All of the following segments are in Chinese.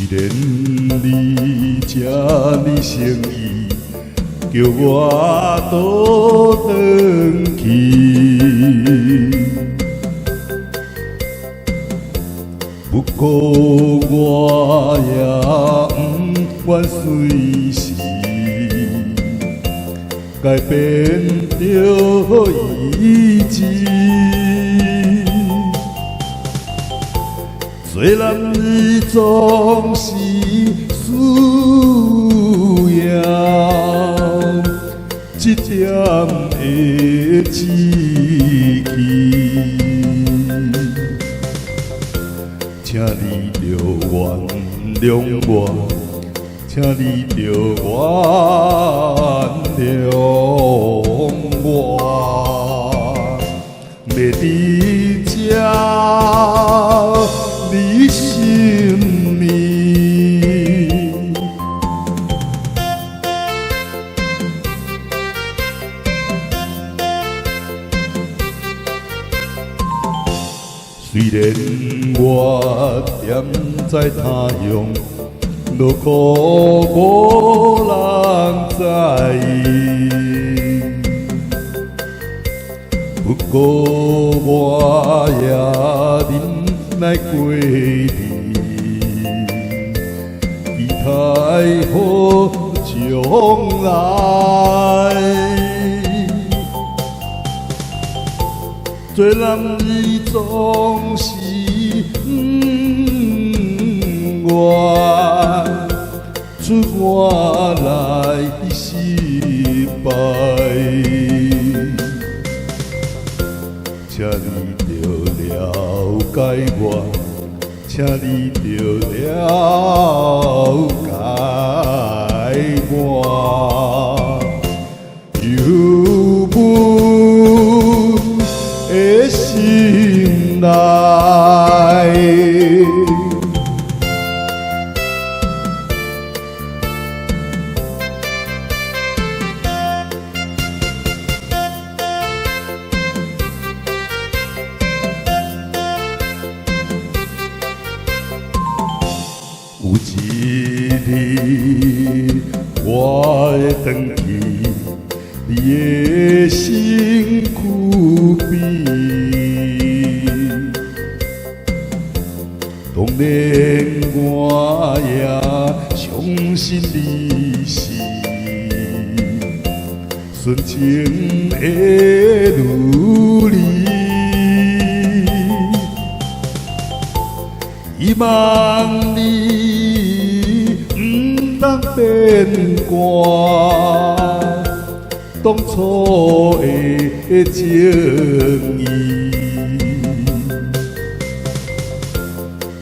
然你这呢诚意，叫我倒转去。不过我也不愿随时改变着意志。做男儿总是需要一点的志气，请你着原谅我，请你着原谅我，要伫这你心里。虽然我踮在他乡，落苦无人知，不过我也忍耐过日，期待好将来。做男儿总是不愿出我来失败，请你着了解我，请你着了解我。心内，有一日我会回去你的身躯边。当然，我也相信你是纯情的女儿，希望你不通变卦，当初的情义。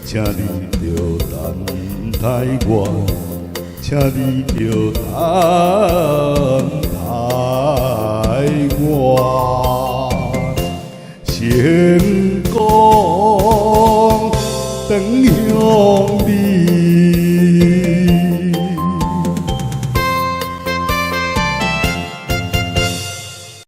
请你着等待我，请你着等待我。